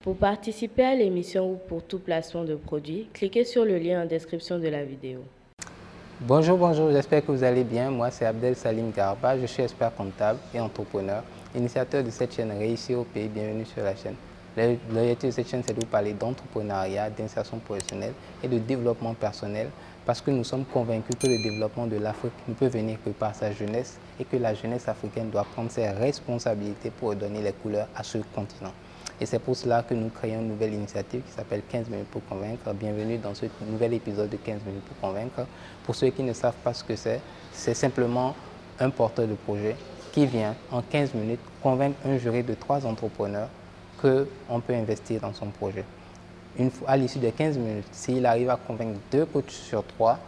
Pour participer à l'émission ou pour tout placement de produit, cliquez sur le lien en description de la vidéo. Bonjour, j'espère que vous allez bien. Moi, c'est Abdel Salim Garba, je suis expert comptable et entrepreneur, initiateur de cette chaîne Réussir au pays. Bienvenue sur la chaîne. L'objectif de cette chaîne, c'est de vous parler d'entrepreneuriat, d'insertion professionnelle et de développement personnel parce que nous sommes convaincus que le développement de l'Afrique ne peut venir que par sa jeunesse et que la jeunesse africaine doit prendre ses responsabilités pour donner les couleurs à ce continent. Et c'est pour cela que nous créons une nouvelle initiative qui s'appelle 15 minutes pour convaincre. Bienvenue dans ce nouvel épisode de 15 minutes pour convaincre. Pour ceux qui ne savent pas ce que c'est simplement un porteur de projet qui vient en 15 minutes convaincre un jury de 3 entrepreneurs qu'on peut investir dans son projet. À l'issue de 15 minutes, s'il arrive à convaincre 2 coachs sur 3,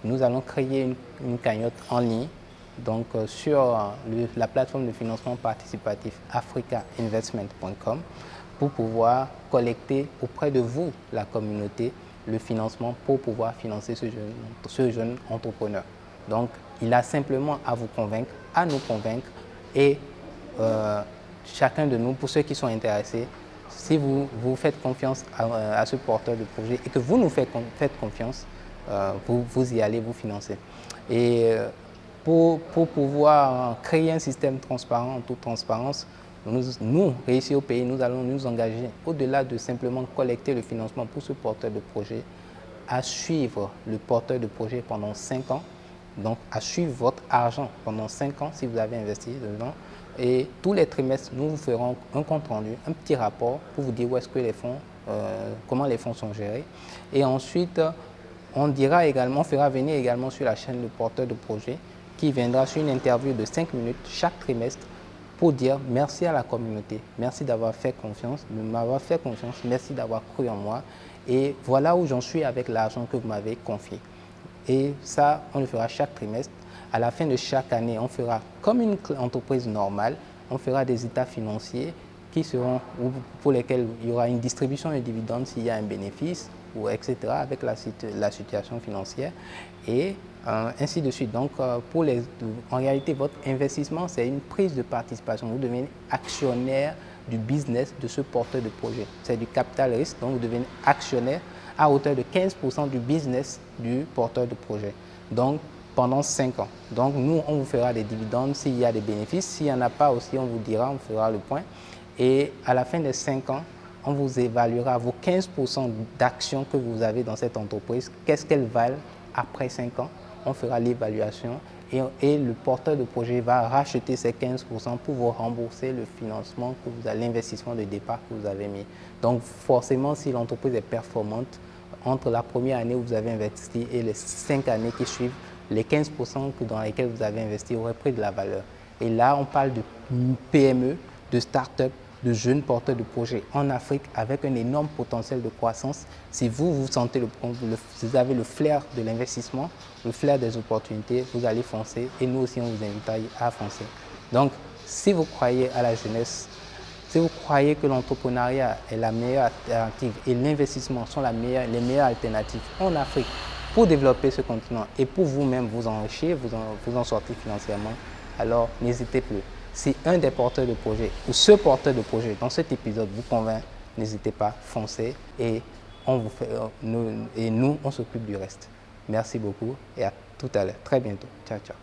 nous allons créer une cagnotte en ligne donc, sur la plateforme de financement participatif africainvestment.com pour pouvoir collecter auprès de vous, la communauté, le financement pour pouvoir financer ce jeune entrepreneur. Donc, il a simplement à vous convaincre, à nous convaincre et chacun de nous, pour ceux qui sont intéressés, si vous faites confiance à ce porteur de projet et que vous nous faites confiance, vous y allez, vous financez. Et pour pouvoir créer un système transparent, en toute transparence, nous, Réussir au pays, nous allons nous engager au-delà de simplement collecter le financement pour ce porteur de projet, à suivre le porteur de projet pendant 5 ans, donc à suivre votre argent pendant 5 ans si vous avez investi dedans. Et tous les trimestres, nous vous ferons un compte rendu, un petit rapport pour vous dire où est-ce que les fonds, comment les fonds sont gérés. Et ensuite, on fera venir également sur la chaîne le porteur de projet qui viendra sur une interview de 5 minutes chaque trimestre pour dire merci à la communauté, merci d'avoir fait confiance, de m'avoir fait confiance, merci d'avoir cru en moi et voilà où j'en suis avec l'argent que vous m'avez confié. Et ça, on le fera chaque trimestre. À la fin de chaque année, on fera comme une entreprise normale, on fera des états financiers pour lesquels il y aura une distribution de dividendes s'il y a un bénéfice, etc. avec la situation financière et ainsi de suite. Donc, en réalité, votre investissement, c'est une prise de participation. Vous devenez actionnaire du business de ce porteur de projet. C'est du capital risque, donc vous devenez actionnaire à hauteur de 15% du business du porteur de projet. Donc, pendant 5 ans. Donc, nous, on vous fera des dividendes s'il y a des bénéfices. S'il n'y en a pas aussi, on vous dira, on fera le point. Et à la fin des 5 ans, on vous évaluera vos 15% d'actions que vous avez dans cette entreprise. Qu'est-ce qu'elles valent après 5 ans? On fera l'évaluation et le porteur de projet va racheter ces 15% pour vous rembourser le financement, l'investissement de départ que vous avez mis. Donc forcément, si l'entreprise est performante, entre la première année où vous avez investi et les 5 années qui suivent, les 15% dans lesquels vous avez investi auraient pris de la valeur. Et là, on parle de PME, de start-up, de jeunes porteurs de projets en Afrique avec un énorme potentiel de croissance. Si vous sentez vous avez le flair de l'investissement, le flair des opportunités, vous allez foncer et nous aussi on vous invite à foncer. Donc, si vous croyez à la jeunesse, si vous croyez que l'entrepreneuriat est la meilleure alternative et l'investissement sont les meilleures alternatives en Afrique pour développer ce continent et pour vous-même vous enrichir, vous en sortir financièrement, alors n'hésitez plus. Si un des porteurs de projet ou ce porteur de projet dans cet épisode vous convainc, n'hésitez pas, foncez et nous, on s'occupe du reste. Merci beaucoup et à tout à l'heure. Très bientôt. Ciao, ciao.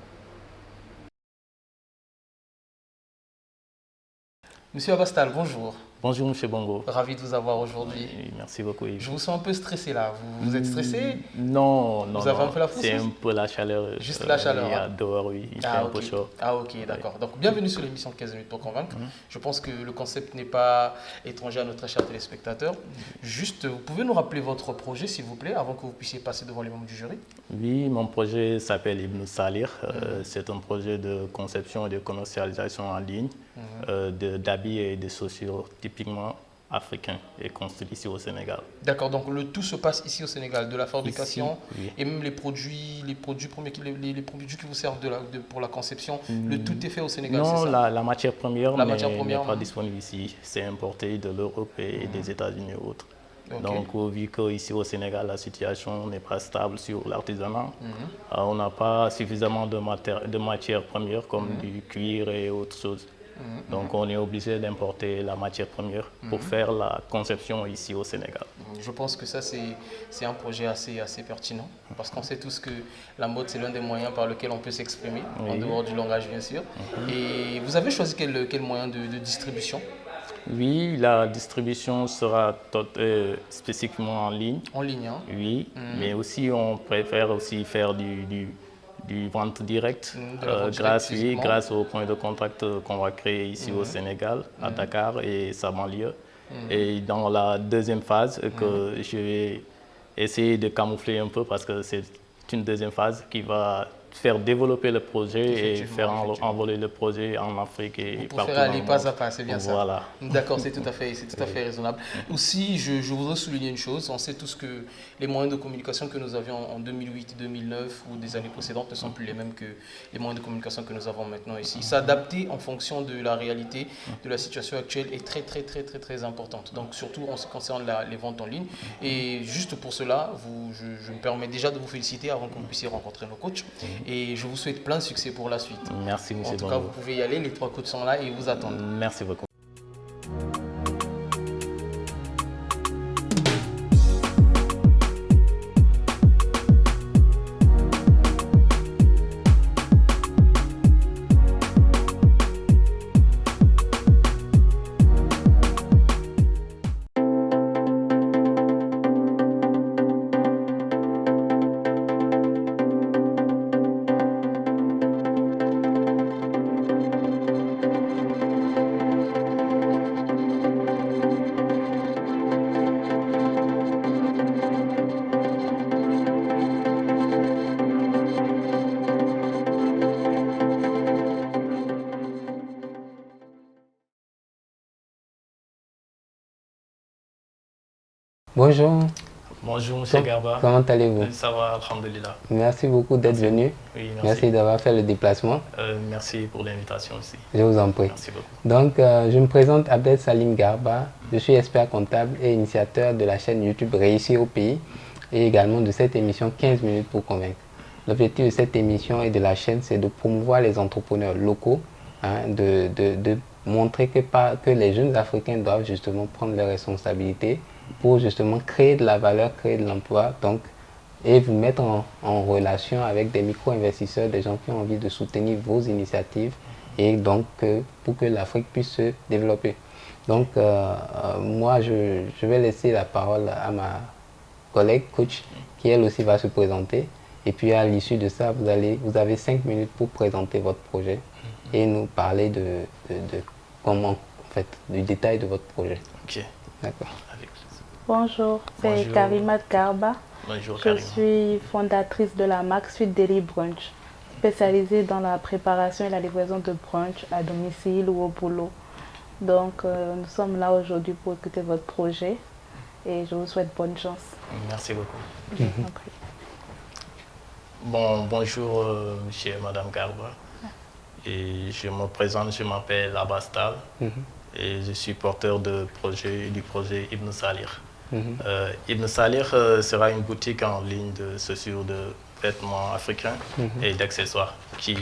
Monsieur Abastal, bonjour. Bonjour Monsieur Bongo. Ravi de vous avoir aujourd'hui. Oui, merci beaucoup. Je vous sens un peu stressé là. Vous êtes stressé? Non, Vous avez un peu la frousse? C'est un peu la chaleur. Juste la chaleur. Il y a dehors, oui. Il fait un peu chaud. Ah ok, d'accord. Donc bienvenue sur l'émission 15 minutes pour convaincre. Je pense que le concept n'est pas étranger à notre cher téléspectateur. Juste, vous pouvez nous rappeler votre projet s'il vous plaît avant que vous puissiez passer devant les membres du jury? Oui, mon projet s'appelle Ibn Salir. C'est un projet de conception et de commercialisation en ligne d'habits et de chaussures typiquement africain et construit ici au Sénégal. D'accord, donc le tout se passe ici au Sénégal, de la fabrication ici, oui. Et même les produits qui vous servent pour la conception, le tout est fait au Sénégal, non, c'est ça? la matière première n'est pas oui. disponible ici, c'est importé de l'Europe et des États-Unis et autres. Okay. Donc, vu qu'ici au Sénégal, la situation n'est pas stable sur l'artisanat, on n'a pas suffisamment de matières premières comme du cuir et autres choses. Donc on est obligé d'importer la matière première pour faire la conception ici au Sénégal. Je pense que ça, c'est un projet assez pertinent parce qu'on sait tous que la mode, c'est l'un des moyens par lequel on peut s'exprimer, en dehors du langage, bien sûr. Et vous avez choisi quel moyen de distribution? Oui, la distribution sera spécifiquement en ligne. En ligne, hein? Oui, mais aussi on préfère aussi faire du vente directe grâce au point de contact qu'on va créer ici au Sénégal, à Dakar et sa banlieue. Et dans la deuxième phase, que je vais essayer de camoufler un peu parce que c'est une deuxième phase qui va faire développer le projet et faire envoler le projet en Afrique et pour partout faire dans aller le pas monde. à pas, c'est bien ça. Voilà. D'accord, c'est tout à fait raisonnable. Aussi, je voudrais souligner une chose. On sait tous que les moyens de communication que nous avions en 2008, 2009 ou des années précédentes ne sont plus les mêmes que les moyens de communication que nous avons maintenant ici. S'adapter en fonction de la réalité, de la situation actuelle est très importante. Donc surtout en ce qui concerne les ventes en ligne. Et juste pour cela, je me permets déjà de vous féliciter avant que vous puissiez rencontrer nos coachs. Et je vous souhaite plein de succès pour la suite. Merci, monsieur. En tout cas, vous pouvez y aller. Les 3 coachs sont là et vous attendent. Merci beaucoup. Bonjour. Bonjour, monsieur Garba. Comment allez-vous? Ça va, alhamdulillah. Merci beaucoup d'être venu. Oui, merci d'avoir fait le déplacement. Merci pour l'invitation aussi. Je vous en prie. Merci beaucoup. Donc, je me présente Abdel Salim Garba. Je suis expert comptable et initiateur de la chaîne YouTube Réussir au pays et également de cette émission 15 minutes pour convaincre. L'objectif de cette émission et de la chaîne, c'est de promouvoir les entrepreneurs locaux, de montrer que les jeunes Africains doivent justement prendre leurs responsabilités pour justement créer de la valeur, créer de l'emploi, donc, et vous mettre en relation avec des micro-investisseurs, des gens qui ont envie de soutenir vos initiatives et donc pour que l'Afrique puisse se développer. Donc, moi, je vais laisser la parole à ma collègue coach qui elle aussi va se présenter. Et puis à l'issue de ça, vous avez 5 minutes pour présenter votre projet et nous parler de comment, en fait, du détail de votre projet. Ok. D'accord. Bonjour, c'est Karima Garba. Bonjour, Karima. Je suis fondatrice de la marque Sweet Deli Brunch, spécialisée dans la préparation et la livraison de brunch à domicile ou au boulot. Donc, nous sommes là aujourd'hui pour écouter votre projet et je vous souhaite bonne chance. Merci beaucoup. Je vous en prie. Bonjour, monsieur et madame Garba. Et je me présente, je m'appelle Abastal et je suis porteur du projet Ibn Salir. Ibn Salir sera une boutique en ligne de chaussures de vêtements africains et d'accessoires qui,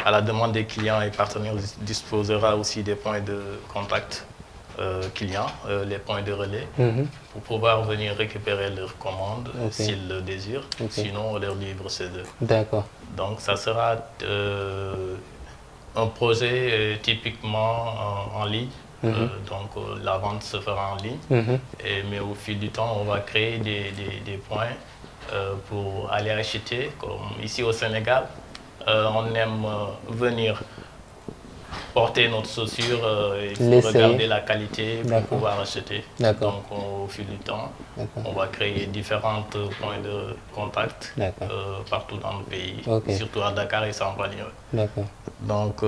à la demande des clients et partenaires, disposera aussi des points de contact clients, les points de relais, pour pouvoir venir récupérer leurs commandes s'ils le désirent. Sinon, on leur livre chez eux. D'accord. Donc, ça sera un projet typiquement en ligne. Donc la vente se fera en ligne, mais au fil du temps, on va créer des points pour aller acheter. Comme ici au Sénégal, on aime venir porter notre chaussure et regarder la qualité pour pouvoir acheter. Donc au fil du temps, on va créer différents points de contact partout dans le pays, surtout à Dakar et sa banlieue. Donc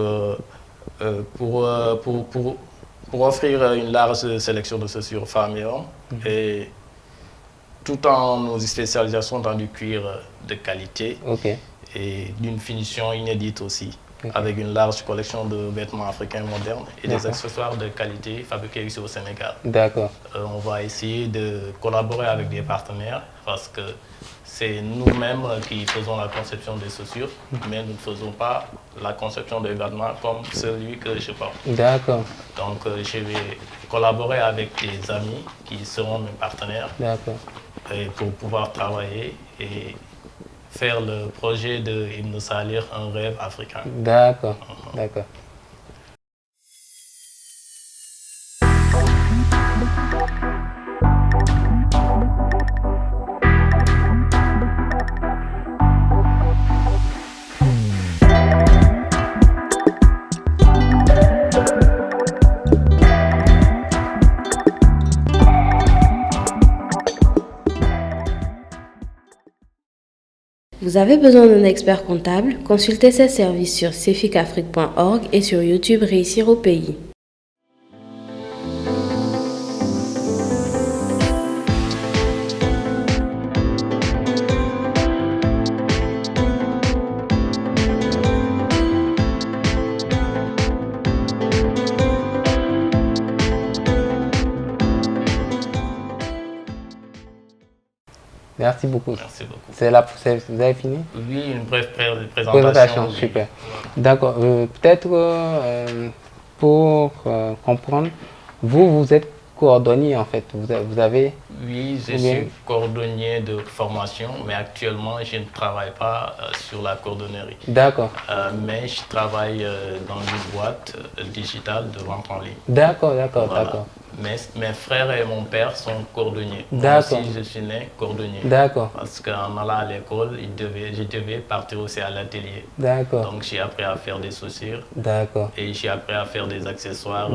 pour offrir une large sélection de chaussures femmes et hommes, et tout en nos spécialisations dans du cuir de qualité et d'une finition inédite aussi. avec une large collection de vêtements africains modernes et des accessoires de qualité fabriqués ici au Sénégal. D'accord. On va essayer de collaborer avec des partenaires parce que c'est nous-mêmes qui faisons la conception des chaussures, mais nous ne faisons pas la conception des vêtements comme celui que je porte. D'accord. Donc, je vais collaborer avec des amis qui seront mes partenaires pour pouvoir travailler et faire le projet de Ibn Salir, un rêve africain. D'accord, d'accord. Vous avez besoin d'un expert comptable? Consultez ses services sur ceficafrique.org et sur YouTube Réussir au pays. Merci beaucoup. Merci beaucoup. Vous avez fini? Oui, une brève présentation. Super. D'accord. Peut-être pour comprendre, vous êtes cordonnier en fait. Vous avez... Oui, je suis cordonnier de formation, mais actuellement, je ne travaille pas sur la cordonnerie. D'accord. Mais je travaille dans une boîte digitale de vente en ligne. D'accord. Mes frères et mon père sont cordonniers. Moi aussi, je suis né cordonnier. D'accord. Parce qu'en allant à l'école, je devais partir aussi à l'atelier. D'accord. Donc, j'ai appris à faire des chaussures. D'accord. Et j'ai appris à faire des accessoires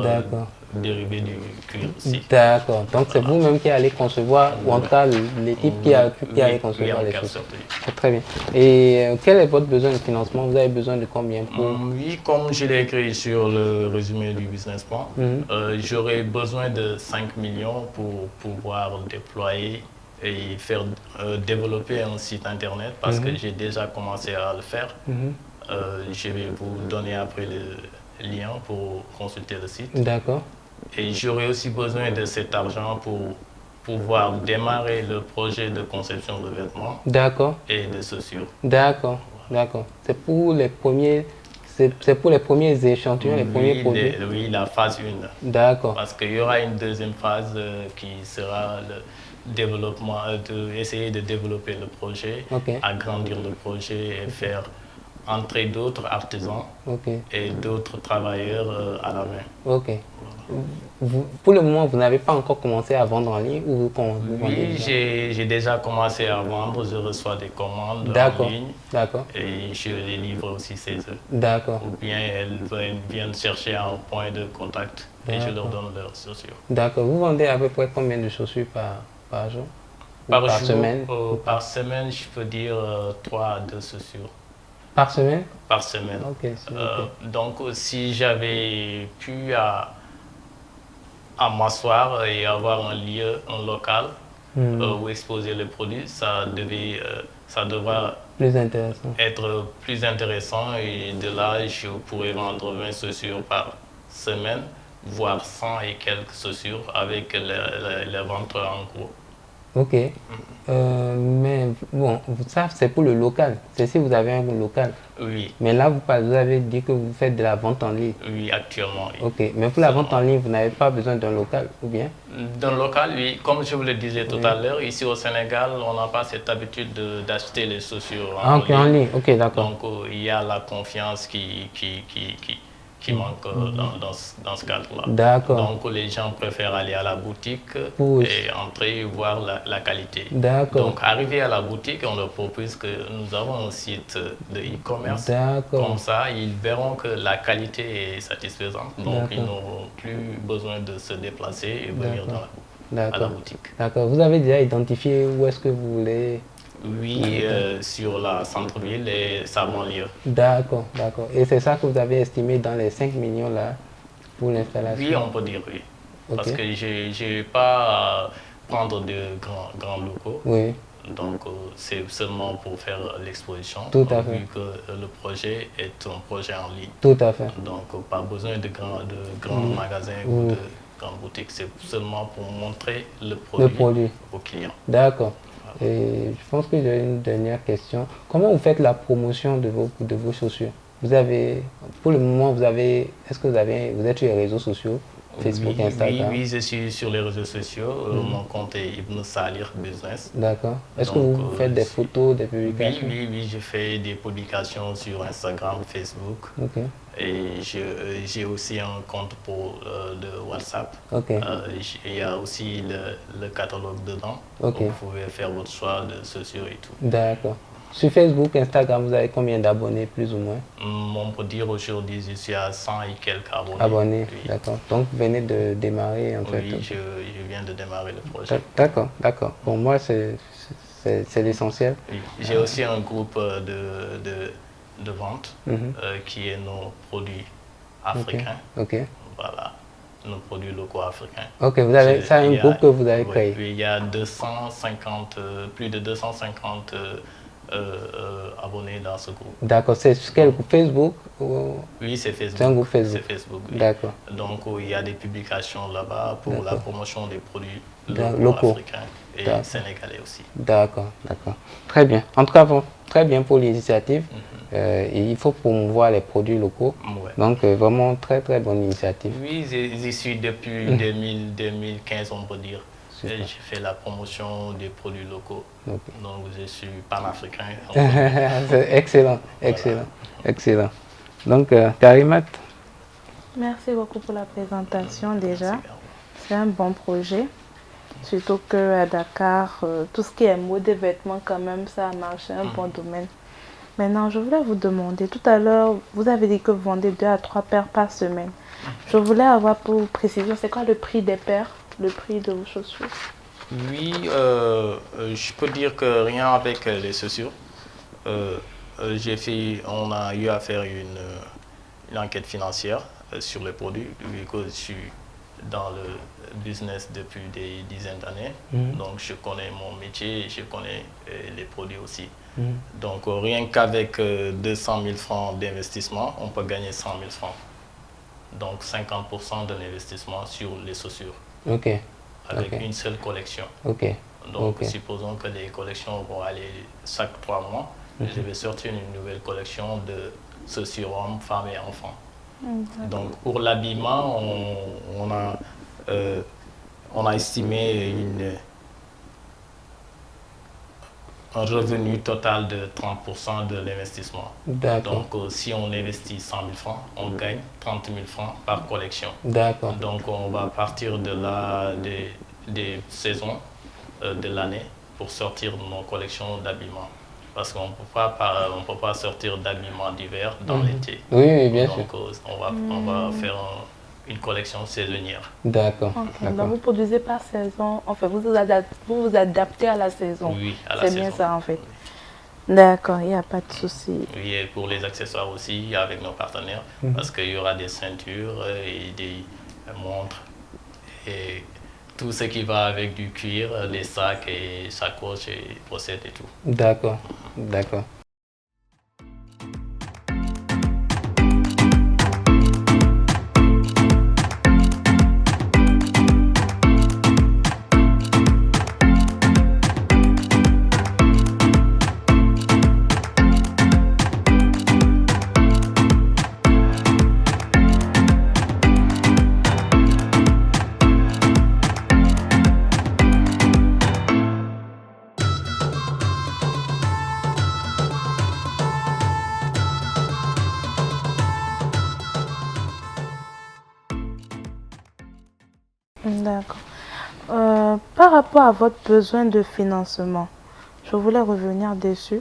dérivés du cuir aussi. D'accord. Donc, c'est vous-même qui allez concevoir, ou en tout cas l'équipe qui allait concevoir les chaussures. Très bien. Et quel est votre besoin de financement? Vous avez besoin de combien pour... Oui, comme je l'ai écrit sur le résumé du business plan, j'aurais besoin de 5 millions pour pouvoir déployer et faire développer un site internet parce que j'ai déjà commencé à le faire. Je vais vous donner après le lien pour consulter le site. D'accord. Et j'aurais aussi besoin de cet argent pour pouvoir démarrer le projet de conception de vêtements et de chaussures. D'accord. C'est pour les premiers... C'est pour les premiers échantillons, les premiers produits? Oui, la phase 1. D'accord. Parce qu'il y aura une deuxième phase qui sera le développement, essayer de développer le projet, agrandir le projet et faire entrer d'autres artisans et d'autres travailleurs à la main. Pour le moment, vous n'avez pas encore commencé à vendre en ligne ou vous Oui, j'ai déjà commencé à vendre. Je reçois des commandes en ligne. Et je les livre aussi chez eux. Ou bien elles viennent chercher un point de contact et je leur donne leurs chaussures. D'accord. Vous vendez à peu près combien de chaussures par jour? Par semaine? Par semaine, je peux dire 3 à 2 chaussures. Par semaine? Par semaine. Donc, si j'avais pu à m'asseoir et avoir un lieu, un local où exposer les produits, ça devra être plus intéressant et de là, je pourrais vendre 20 chaussures par semaine, voire 100 et quelques chaussures avec les ventes en gros. Mais bon, ça c'est pour le local, c'est si vous avez un local. Oui. Mais là, vous avez dit que vous faites de la vente en ligne. Oui, actuellement. Oui. Mais pour la vente en ligne, vous n'avez pas besoin d'un local, ou bien? D'un local, oui. Comme je vous le disais tout à l'heure, ici au Sénégal, on n'a pas cette habitude d'acheter les chaussures en ligne. En ligne, d'accord. Donc, il y a la confiance qui manque dans ce cadre-là. D'accord. Donc, les gens préfèrent aller à la boutique et entrer et voir la qualité. D'accord. Donc, arriver à la boutique, on leur propose que nous avons un site de e-commerce. D'accord. Comme ça, ils verront que la qualité est satisfaisante. Donc, ils n'auront plus besoin de se déplacer et venir à la boutique. D'accord. Vous avez déjà identifié où est-ce que vous voulez... Oui, sur la centre-ville et sa banlieue. D'accord. Et c'est ça que vous avez estimé dans les 5 millions là pour l'installation? Oui, on peut dire oui. Parce que je ne vais pas prendre de grands locaux. Oui. Donc, c'est seulement pour faire l'exposition, Tout à fait. vu que le projet est un projet en ligne. Tout à fait. Donc, pas besoin de grands magasins ou de grandes boutiques. C'est seulement pour montrer le produit aux clients. D'accord. Et je pense que j'ai une dernière question. Comment vous faites la promotion de vos chaussures? Vous avez, pour le moment, est-ce que vous êtes sur les réseaux sociaux? Facebook, Instagram? Oui, je suis sur les réseaux sociaux. Mon compte est Ibn Salir Business. D'accord. Est-ce que vous faites des photos, des publications? Oui, je fais des publications sur Instagram, Facebook. Ok. Et j'ai aussi un compte pour le WhatsApp. Ok. Il y a aussi le catalogue dedans. Ok. Vous pouvez faire votre choix de chaussures et tout. D'accord. Sur Facebook, Instagram, vous avez combien d'abonnés, plus ou moins? On peut dire aujourd'hui, je suis à 100 et quelques abonnés. Abonnés, Oui. d'accord. Donc, vous venez de démarrer, en fait. Oui, je viens de démarrer le projet. D'accord, d'accord. Pour moi, c'est l'essentiel. Oui. J'ai aussi un groupe de vente qui est nos produits africains. Ok. Voilà, nos produits locaux africains. Ok, c'est un groupe que vous avez créé. Oui, il y a plus de 250 abonnés dans ce groupe. D'accord, c'est quel groupe? Facebook ou... Oui, c'est Facebook. C'est un groupe Facebook. C'est Facebook, oui. D'accord. Donc, il y a des publications là-bas pour la promotion des produits locaux africains et sénégalais aussi. D'accord, d'accord. Très bien. En tout cas, très bien pour l'initiative. Il faut promouvoir les produits locaux. Ouais. Donc, vraiment, très, très bonne initiative. Oui, j'y suis depuis 2015, on peut dire. J'ai fait la promotion des produits locaux. Donc, je suis panafricain. C'est excellent, excellent, excellent. Donc, Karimat. Merci beaucoup pour la présentation déjà. C'est un bon projet. Surtout qu'à Dakar, tout ce qui est mode et vêtements, quand même, ça a marché, un bon domaine. Maintenant, je voulais vous demander, tout à l'heure, vous avez dit que vous vendez 2 à 3 paires par semaine. Je voulais avoir pour précision, c'est quoi le prix des paires, le prix de vos chaussures? Oui, je peux dire que rien avec les chaussures. On a eu à faire une enquête financière sur les produits, vu que je suis dans le business depuis des dizaines d'années. Donc, je connais mon métier et je connais les produits aussi. Donc, rien qu'avec 200 000 francs d'investissement, on peut gagner 100 000 francs. Donc, 50% de l'investissement sur les chaussures. Ok. Avec une seule collection. Ok. Donc, supposons que les collections vont aller chaque 3 mois. Je vais sortir une nouvelle collection de chaussures hommes, femmes et enfants. Donc, pour l'habillement, on a estimé un revenu total de 30% de l'investissement. Donc, si on investit 100 000 francs, on gagne 30 000 francs par collection. D'accord. Donc, on va partir de là des saisons de l'année pour sortir nos collections d'habillement. Parce qu'on ne peut pas sortir d'habillement d'hiver dans l'été. Oui, bien sûr. Donc, on va faire une collection saisonnière. D'accord. Donc, vous produisez par saison, enfin, vous vous adaptez à la saison. Oui, à la saison. C'est bien ça, en fait. D'accord, il n'y a pas de souci. Oui, et pour les accessoires aussi, avec nos partenaires, parce qu'il y aura des ceintures et des montres et tout ce qui va avec du cuir, les sacs et sacoches et pochettes et tout. D'accord, d'accord. D'accord. Par rapport à votre besoin de financement, je voulais revenir dessus.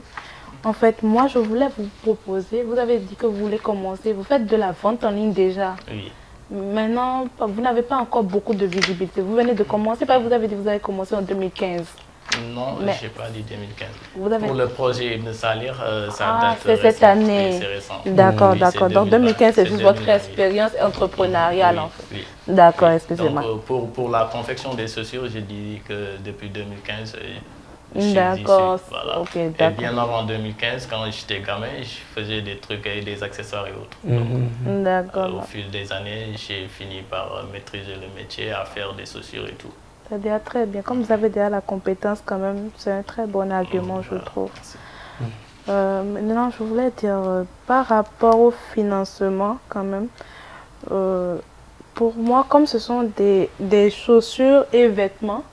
En fait, moi, je voulais vous proposer, vous avez dit que vous voulez commencer, vous faites de la vente en ligne déjà. Oui. Maintenant, vous n'avez pas encore beaucoup de visibilité. Vous venez de commencer, parce que vous avez dit que vous avez commencé en 2015. Non, je n'ai pas dit 2015. Pour le projet Ibn Salir, ça date c'est cette année. Oui, c'est récent. D'accord, Oui, d'accord. Donc 2015, c'est juste votre expérience entrepreneuriale, en fait. Oui. D'accord, excusez-moi. Donc, pour la confection des chaussures, j'ai dit que depuis 2015, D'accord, Voilà. ok, Et d'accord. bien avant 2015, quand j'étais gamin, je faisais des trucs avec des accessoires et autres. D'accord. Au fil des années, j'ai fini par maîtriser le métier, à faire des chaussures et tout. C'est déjà très bien. Comme vous avez déjà la compétence quand même, c'est un très bon argument, je trouve. Merci. Maintenant, je voulais dire, par rapport au financement quand même, pour moi, comme ce sont des chaussures et vêtements,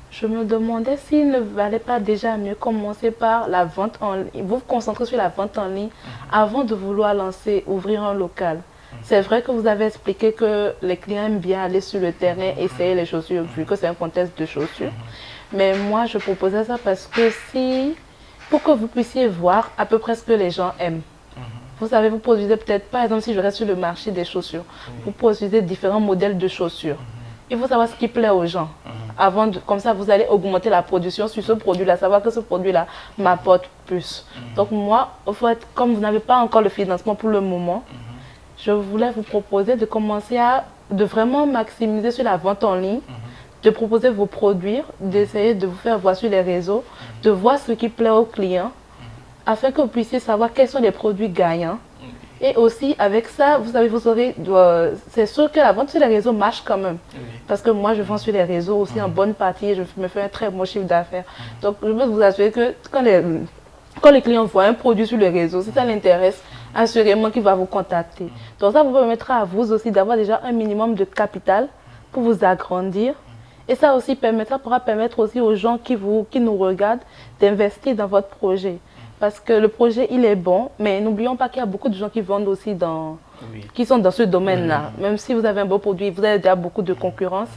je me demandais s'il ne valait pas déjà mieux commencer par la vente en ligne, vous concentrer sur la vente en ligne avant de vouloir ouvrir un local. C'est vrai que vous avez expliqué que les clients aiment bien aller sur le terrain, essayer les chaussures, vu que c'est un contexte de chaussures. Mais moi, je proposais ça parce que pour que vous puissiez voir à peu près ce que les gens aiment. Vous savez, vous produisez peut-être, par exemple, si je reste sur le marché des chaussures, vous produisez différents modèles de chaussures. Il faut savoir ce qui plaît aux gens. Comme ça, vous allez augmenter la production sur ce produit-là, savoir que ce produit-là m'apporte plus. Donc moi, au fait, comme vous n'avez pas encore le financement pour le moment, je voulais vous proposer de commencer de vraiment maximiser sur la vente en ligne, de proposer vos produits, d'essayer de vous faire voir sur les réseaux, de voir ce qui plaît aux clients, afin que vous puissiez savoir quels sont les produits gagnants. Et aussi, avec ça, vous savez, c'est sûr que la vente sur les réseaux marche quand même. Parce que moi, je vends sur les réseaux aussi en bonne partie et je me fais un très bon chiffre d'affaires. Donc, je peux vous assurer que quand les clients voient un produit sur les réseaux, si ça l'intéresse, assurément qu'il va vous contacter. Donc, ça vous permettra à vous aussi d'avoir déjà un minimum de capital pour vous agrandir. Et ça aussi pourra permettre aussi aux gens qui nous regardent d'investir dans votre projet. Parce que le projet, il est bon, mais n'oublions pas qu'il y a beaucoup de gens qui vendent aussi qui sont dans ce domaine-là. Même si vous avez un beau produit, vous avez déjà beaucoup de concurrence.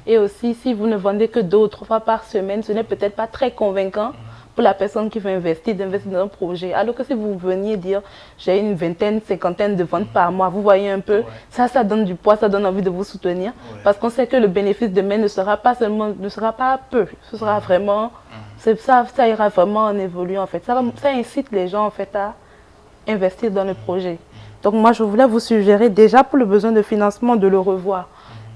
Et aussi, si vous ne vendez que 2 ou 3 fois par semaine, ce n'est peut-être pas très convaincant pour la personne qui veut d'investir dans un projet. Alors que si vous veniez dire, j'ai une vingtaine, cinquantaine de ventes par mois, vous voyez un peu, ça donne du poids, ça donne envie de vous soutenir. Parce qu'on sait que le bénéfice demain ne sera pas peu, ce sera vraiment... Ça ira vraiment en évoluant en fait. Ça incite les gens en fait à investir dans le projet. Donc moi je voulais vous suggérer déjà pour le besoin de financement de le revoir.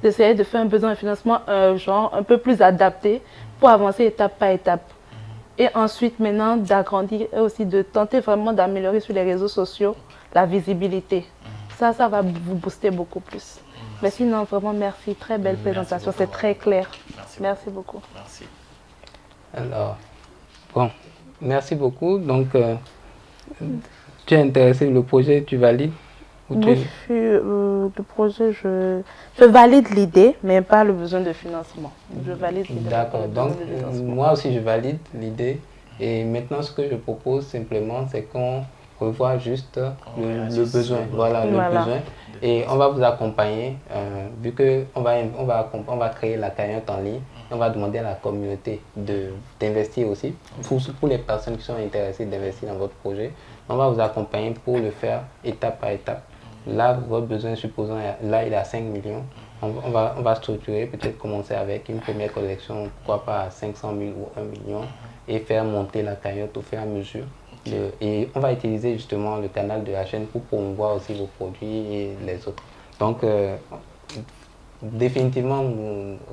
D'essayer de faire un besoin de financement un peu plus adapté pour avancer étape par étape. Et ensuite maintenant d'agrandir et aussi de tenter vraiment d'améliorer sur les réseaux sociaux la visibilité. Ça va vous booster beaucoup plus. Mais sinon vraiment merci, très belle présentation, c'est très clair. Merci beaucoup. Merci. Alors, bon, merci beaucoup. Donc, tu es intéressé, le projet, tu valides le projet, je valide l'idée, mais pas le besoin de financement. Je valide l'idée. D'accord, donc moi aussi je valide l'idée. Et maintenant, ce que je propose simplement, c'est qu'on revoie juste le besoin. Voilà, le besoin. Et on va vous accompagner, vu qu'on on va créer la cagnotte en ligne. On va demander à la communauté d'investir aussi, pour les personnes qui sont intéressées d'investir dans votre projet. On va vous accompagner pour le faire étape par étape. Là, votre besoin, supposons, là, il est à 5 millions. On va structurer, peut-être commencer avec une première collection, pourquoi pas à 500 000 ou 1 million, et faire monter la cagnotte au fur et à mesure. Et on va utiliser justement le canal de la chaîne pour promouvoir aussi vos produits et les autres. Donc, définitivement,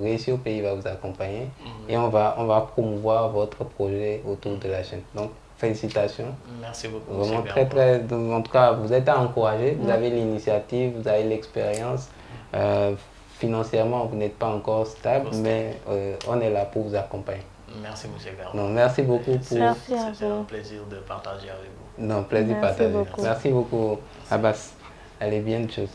Réussir au pays va vous accompagner et on va promouvoir votre projet autour de la chaîne. Donc, félicitations. Merci beaucoup. Vraiment en tout cas, vous êtes à encourager, vous avez l'initiative, vous avez l'expérience. Financièrement, vous n'êtes pas encore stable, mais on est là pour vous accompagner. Merci, M. Garba. Non, merci beaucoup. C'est un plaisir de partager avec vous. Non, plaisir partagé. Merci beaucoup, Abbas. Allez, bien de choses.